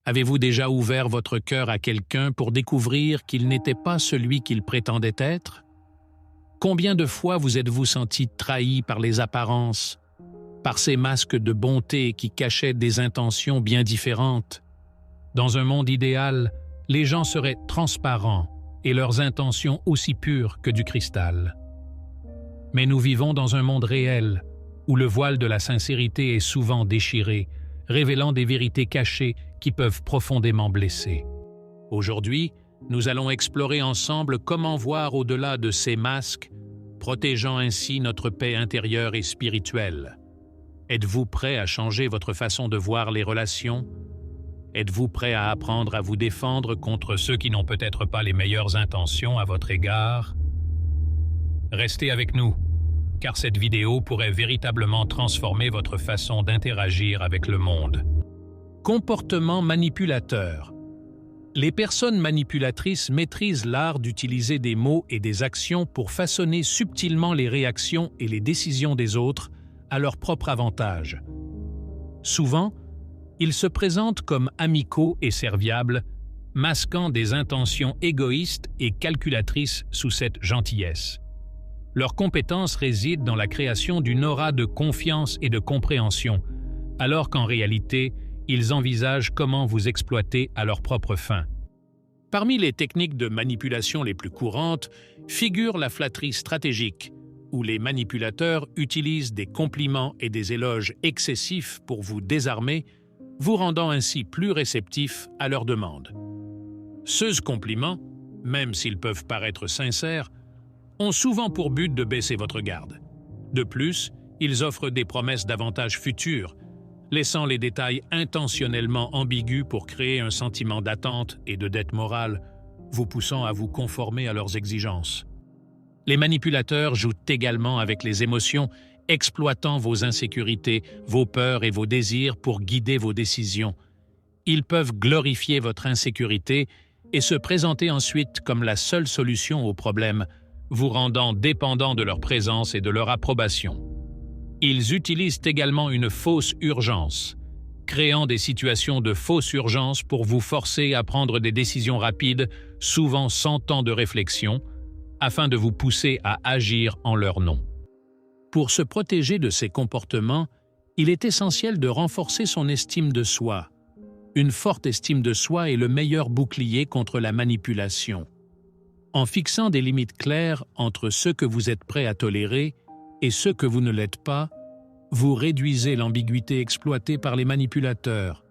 Avez-vous déjà ouvert votre cœur à quelqu'un pour découvrir qu'il n'était pas celui qu'il prétendait être? Combien de fois vous êtes-vous senti trahi par les apparences, par ces masques de bonté qui cachaient des intentions bien différentes? Dans un monde idéal, les gens seraient transparents et leurs intentions aussi pures que du cristal. Mais nous vivons dans un monde réel où le voile de la sincérité est souvent déchiré, révélant des vérités cachées qui peuvent profondément blesser. Aujourd'hui, nous allons explorer ensemble comment voir au-delà de ces masques, protégeant ainsi notre paix intérieure et spirituelle. Êtes-vous prêt à changer votre façon de voir les relations? Êtes-vous prêt à apprendre à vous défendre contre ceux qui n'ont peut-être pas les meilleures intentions à votre égard? Restez avec nous, car cette vidéo pourrait véritablement transformer votre façon d'interagir avec le monde. Comportement manipulateur. Les personnes manipulatrices maîtrisent l'art d'utiliser des mots et des actions pour façonner subtilement les réactions et les décisions des autres à leur propre avantage. Souvent, ils se présentent comme amicaux et serviables, masquant des intentions égoïstes et calculatrices sous cette gentillesse. Leur compétence réside dans la création d'une aura de confiance et de compréhension, alors qu'en réalité, ils envisagent comment vous exploiter à leur propre fin. Parmi les techniques de manipulation les plus courantes figure la flatterie stratégique, où les manipulateurs utilisent des compliments et des éloges excessifs pour vous désarmer, vous rendant ainsi plus réceptif à leurs demandes. Ceux compliments, même s'ils peuvent paraître sincères, ont souvent pour but de baisser votre garde. De plus, ils offrent des promesses d'avantages futurs, laissant les détails intentionnellement ambigus pour créer un sentiment d'attente et de dette morale, vous poussant à vous conformer à leurs exigences. Les manipulateurs jouent également avec les émotions, exploitant vos insécurités, vos peurs et vos désirs pour guider vos décisions. Ils peuvent glorifier votre insécurité et se présenter ensuite comme la seule solution au problème, vous rendant dépendant de leur présence et de leur approbation. Ils utilisent également une fausse urgence, créant des situations de fausse urgence pour vous forcer à prendre des décisions rapides, souvent sans temps de réflexion, afin de vous pousser à agir en leur nom. Pour se protéger de ces comportements, il est essentiel de renforcer son estime de soi. Une forte estime de soi est le meilleur bouclier contre la manipulation. En fixant des limites claires entre ce que vous êtes prêt à tolérer et ce que vous ne l'êtes pas, vous réduisez l'ambiguïté exploitée par les manipulateurs.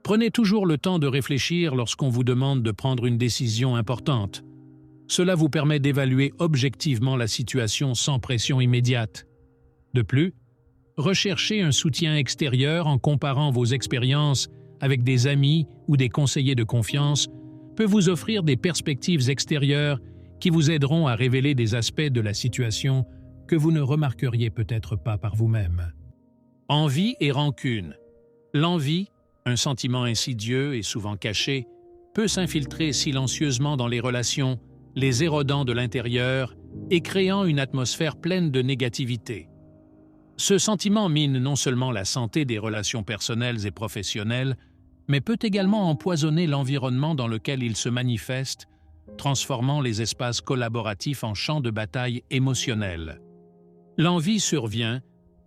Prenez toujours le temps de réfléchir lorsqu'on vous demande de prendre une décision importante. Cela vous permet d'évaluer objectivement la situation sans pression immédiate. De plus, recherchez un soutien extérieur en comparant vos expériences avec des amis ou des conseillers de confiance peut vous offrir des perspectives extérieures qui vous aideront à révéler des aspects de la situation que vous ne remarqueriez peut-être pas par vous-même. Envie et rancune. L'envie, un sentiment insidieux et souvent caché, peut s'infiltrer silencieusement dans les relations, les érodant de l'intérieur et créant une atmosphère pleine de négativité. Ce sentiment mine non seulement la santé des relations personnelles et professionnelles, mais peut également empoisonner l'environnement dans lequel il se manifeste, transformant les espaces collaboratifs en champs de bataille émotionnels. L'envie survient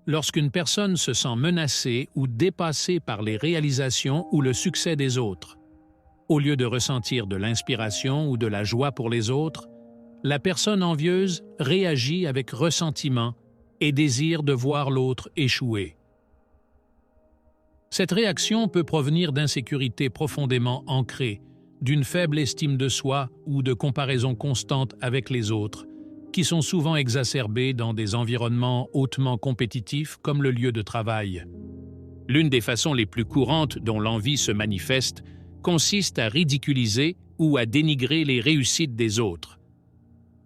lorsqu'une personne se sent menacée ou dépassée par les réalisations ou le succès des autres. Au lieu de ressentir de l'inspiration ou de la joie pour les autres, la personne envieuse réagit avec ressentiment et désire de voir l'autre échouer. Cette réaction peut provenir d'insécurités profondément ancrées, d'une faible estime de soi ou de comparaison constante avec les autres, qui sont souvent exacerbées dans des environnements hautement compétitifs comme le lieu de travail. L'une des façons les plus courantes dont l'envie se manifeste consiste à ridiculiser ou à dénigrer les réussites des autres.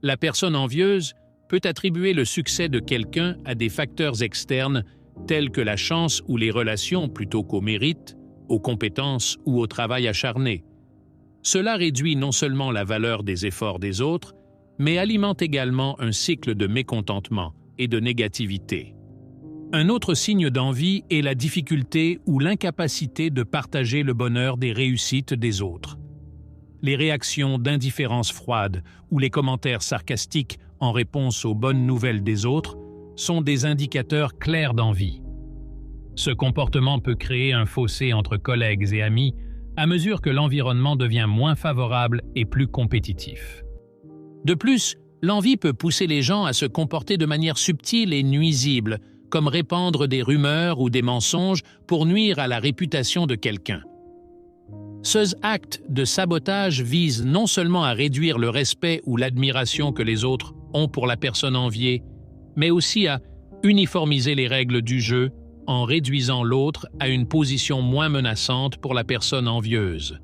La personne envieuse peut attribuer le succès de quelqu'un à des facteurs externes tels que la chance ou les relations plutôt qu'au mérite, aux compétences ou au travail acharné. Cela réduit non seulement la valeur des efforts des autres, mais alimente également un cycle de mécontentement et de négativité. Un autre signe d'envie est la difficulté ou l'incapacité de partager le bonheur des réussites des autres. Les réactions d'indifférence froide ou les commentaires sarcastiques en réponse aux bonnes nouvelles des autres sont des indicateurs clairs d'envie. Ce comportement peut créer un fossé entre collègues et amis à mesure que l'environnement devient moins favorable et plus compétitif. De plus, l'envie peut pousser les gens à se comporter de manière subtile et nuisible, comme répandre des rumeurs ou des mensonges pour nuire à la réputation de quelqu'un. Ces actes de sabotage visent non seulement à réduire le respect ou l'admiration que les autres ont pour la personne enviée, mais aussi à uniformiser les règles du jeu en réduisant l'autre à une position moins menaçante pour la personne envieuse.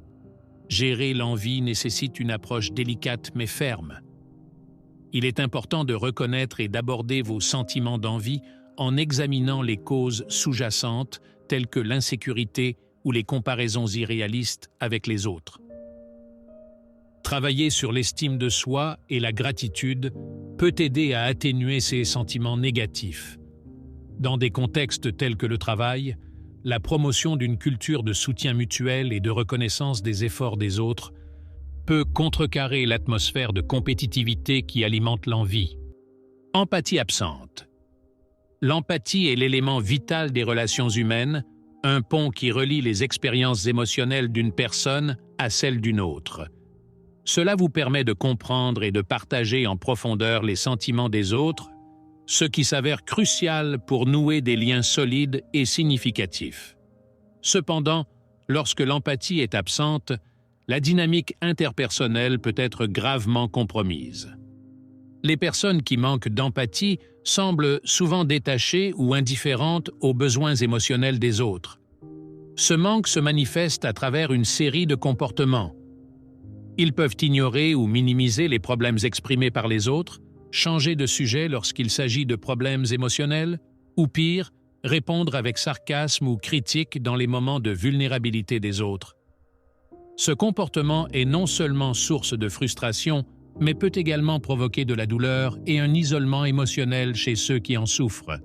Gérer l'envie nécessite une approche délicate mais ferme. Il est important de reconnaître et d'aborder vos sentiments d'envie en examinant les causes sous-jacentes telles que l'insécurité ou les comparaisons irréalistes avec les autres. Travailler sur l'estime de soi et la gratitude peut aider à atténuer ces sentiments négatifs. Dans des contextes tels que le travail, la promotion d'une culture de soutien mutuel et de reconnaissance des efforts des autres peut contrecarrer l'atmosphère de compétitivité qui alimente l'envie. Empathie absente. L'empathie est l'élément vital des relations humaines, un pont qui relie les expériences émotionnelles d'une personne à celles d'une autre. Cela vous permet de comprendre et de partager en profondeur les sentiments des autres, ce qui s'avère crucial pour nouer des liens solides et significatifs. Cependant, lorsque l'empathie est absente, la dynamique interpersonnelle peut être gravement compromise. Les personnes qui manquent d'empathie semblent souvent détachées ou indifférentes aux besoins émotionnels des autres. Ce manque se manifeste à travers une série de comportements. Ils peuvent ignorer ou minimiser les problèmes exprimés par les autres, changer de sujet lorsqu'il s'agit de problèmes émotionnels, ou pire, répondre avec sarcasme ou critique dans les moments de vulnérabilité des autres. Ce comportement est non seulement source de frustration, mais peut également provoquer de la douleur et un isolement émotionnel chez ceux qui en souffrent.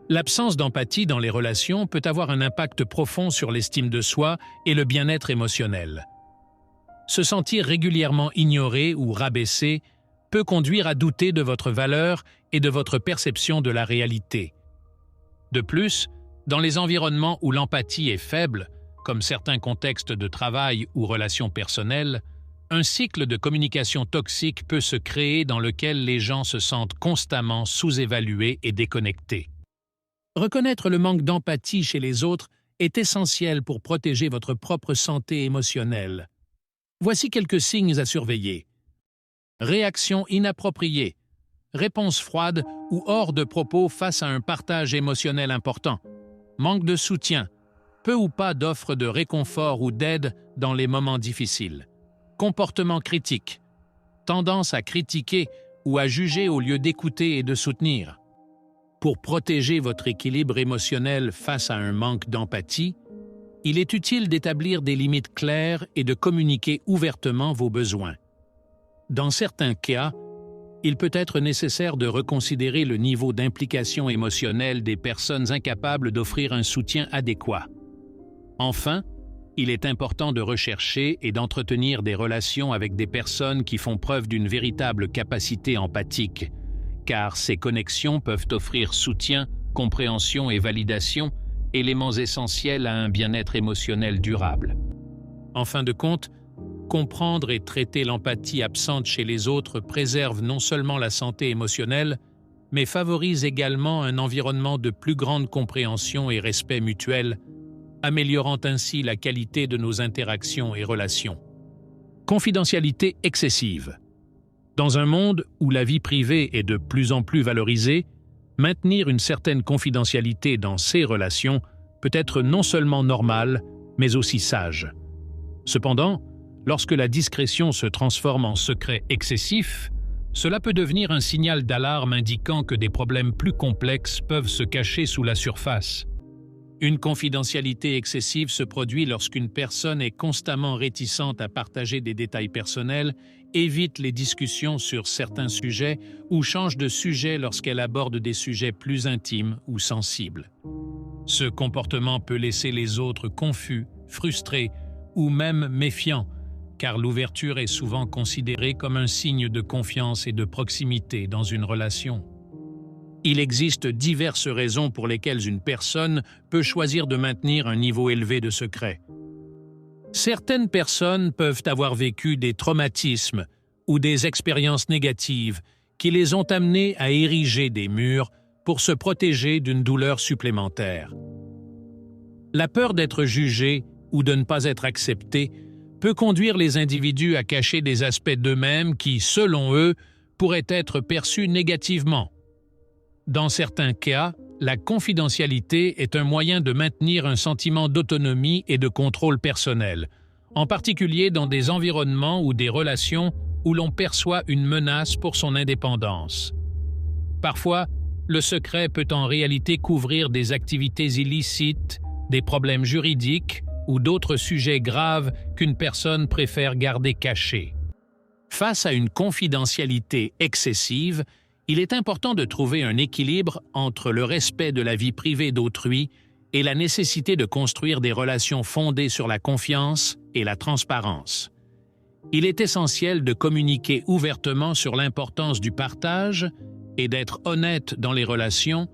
L'absence d'empathie dans les relations peut avoir un impact profond sur l'estime de soi et le bien-être émotionnel. Se sentir régulièrement ignoré ou rabaissé peut conduire à douter de votre valeur et de votre perception de la réalité. De plus, dans les environnements où l'empathie est faible, comme certains contextes de travail ou relations personnelles, un cycle de communication toxique peut se créer dans lequel les gens se sentent constamment sous-évalués et déconnectés. Reconnaître le manque d'empathie chez les autres est essentiel pour protéger votre propre santé émotionnelle. Voici quelques signes à surveiller. Réaction inappropriée, réponse froide ou hors de propos face à un partage émotionnel important, manque de soutien, peu ou pas d'offres de réconfort ou d'aide dans les moments difficiles. Comportement critique, tendance à critiquer ou à juger au lieu d'écouter et de soutenir. Pour protéger votre équilibre émotionnel face à un manque d'empathie, il est utile d'établir des limites claires et de communiquer ouvertement vos besoins. Dans certains cas, il peut être nécessaire de reconsidérer le niveau d'implication émotionnelle des personnes incapables d'offrir un soutien adéquat. Enfin, il est important de rechercher et d'entretenir des relations avec des personnes qui font preuve d'une véritable capacité empathique, car ces connexions peuvent offrir soutien, compréhension et validation, éléments essentiels à un bien-être émotionnel durable. En fin de compte, comprendre et traiter l'empathie absente chez les autres préserve non seulement la santé émotionnelle, mais favorise également un environnement de plus grande compréhension et respect mutuel, améliorant ainsi la qualité de nos interactions et relations. Confidentialité excessive. Dans un monde où la vie privée est de plus en plus valorisée, maintenir une certaine confidentialité dans ces relations peut être non seulement normal, mais aussi sage. Cependant, lorsque la discrétion se transforme en secret excessif, cela peut devenir un signal d'alarme indiquant que des problèmes plus complexes peuvent se cacher sous la surface. Une confidentialité excessive se produit lorsqu'une personne est constamment réticente à partager des détails personnels, évite les discussions sur certains sujets ou change de sujet lorsqu'elle aborde des sujets plus intimes ou sensibles. Ce comportement peut laisser les autres confus, frustrés ou même méfiants, car l'ouverture est souvent considérée comme un signe de confiance et de proximité dans une relation. Il existe diverses raisons pour lesquelles une personne peut choisir de maintenir un niveau élevé de secret. Certaines personnes peuvent avoir vécu des traumatismes ou des expériences négatives qui les ont amenées à ériger des murs pour se protéger d'une douleur supplémentaire. La peur d'être jugé ou de ne pas être accepté peut conduire les individus à cacher des aspects d'eux-mêmes qui, selon eux, pourraient être perçus négativement. Dans certains cas, la confidentialité est un moyen de maintenir un sentiment d'autonomie et de contrôle personnel, en particulier dans des environnements ou des relations où l'on perçoit une menace pour son indépendance. Parfois, le secret peut en réalité couvrir des activités illicites, des problèmes juridiques ou d'autres sujets graves qu'une personne préfère garder cachés. Face à une confidentialité excessive, il est important de trouver un équilibre entre le respect de la vie privée d'autrui et la nécessité de construire des relations fondées sur la confiance et la transparence. Il est essentiel de communiquer ouvertement sur l'importance du partage et d'être honnête dans les relations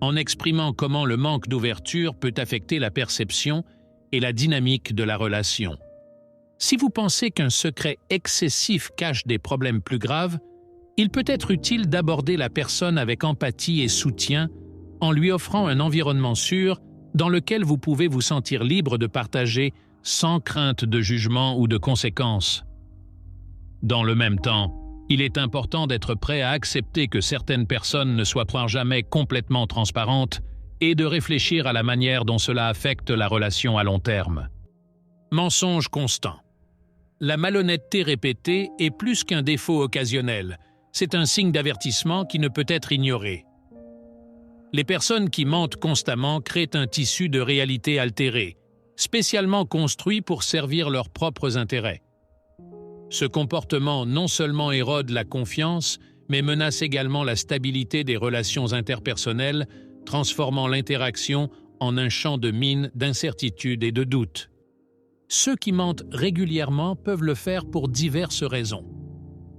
en exprimant comment le manque d'ouverture peut affecter la perception et la dynamique de la relation. Si vous pensez qu'un secret excessif cache des problèmes plus graves, il peut être utile d'aborder la personne avec empathie et soutien en lui offrant un environnement sûr dans lequel vous pouvez vous sentir libre de partager sans crainte de jugement ou de conséquences. Dans le même temps, il est important d'être prêt à accepter que certaines personnes ne soient pas jamais complètement transparentes et de réfléchir à la manière dont cela affecte la relation à long terme. Mensonge constant. La malhonnêteté répétée est plus qu'un défaut occasionnel. C'est un signe d'avertissement qui ne peut être ignoré. Les personnes qui mentent constamment créent un tissu de réalité altérée, spécialement construit pour servir leurs propres intérêts. Ce comportement non seulement érode la confiance, mais menace également la stabilité des relations interpersonnelles, transformant l'interaction en un champ de mine d'incertitude et de doute. Ceux qui mentent régulièrement peuvent le faire pour diverses raisons.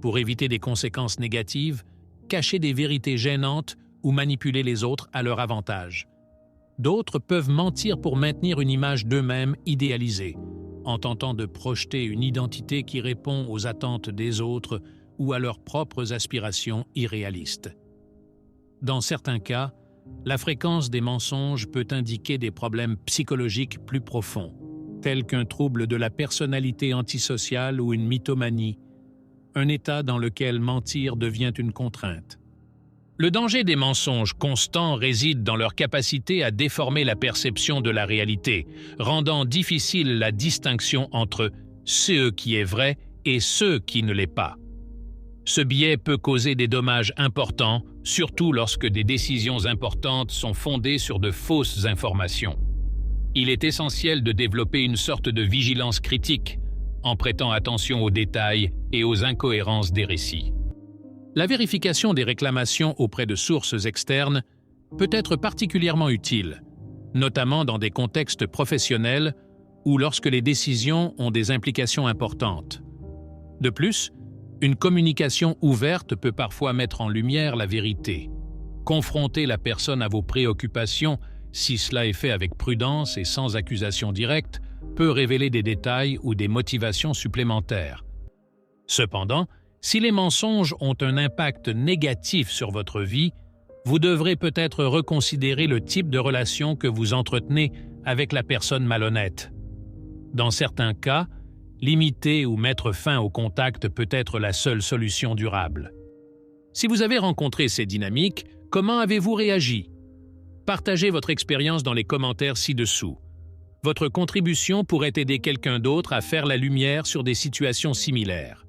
Pour éviter des conséquences négatives, cacher des vérités gênantes ou manipuler les autres à leur avantage. D'autres peuvent mentir pour maintenir une image d'eux-mêmes idéalisée, en tentant de projeter une identité qui répond aux attentes des autres ou à leurs propres aspirations irréalistes. Dans certains cas, la fréquence des mensonges peut indiquer des problèmes psychologiques plus profonds, tels qu'un trouble de la personnalité antisociale ou une mythomanie, un état dans lequel mentir devient une contrainte. Le danger des mensonges constants réside dans leur capacité à déformer la perception de la réalité, rendant difficile la distinction entre ce qui est vrai et ce qui ne l'est pas. Ce biais peut causer des dommages importants, surtout lorsque des décisions importantes sont fondées sur de fausses informations. Il est essentiel de développer une sorte de vigilance critique, en prêtant attention aux détails et aux incohérences des récits. La vérification des réclamations auprès de sources externes peut être particulièrement utile, notamment dans des contextes professionnels ou lorsque les décisions ont des implications importantes. De plus, une communication ouverte peut parfois mettre en lumière la vérité. Confronter la personne à vos préoccupations, si cela est fait avec prudence et sans accusation directe, peut révéler des détails ou des motivations supplémentaires. Cependant, si les mensonges ont un impact négatif sur votre vie, vous devrez peut-être reconsidérer le type de relation que vous entretenez avec la personne malhonnête. Dans certains cas, limiter ou mettre fin au contact peut être la seule solution durable. Si vous avez rencontré ces dynamiques, comment avez-vous réagi? Partagez votre expérience dans les commentaires ci-dessous. Votre contribution pourrait aider quelqu'un d'autre à faire la lumière sur des situations similaires.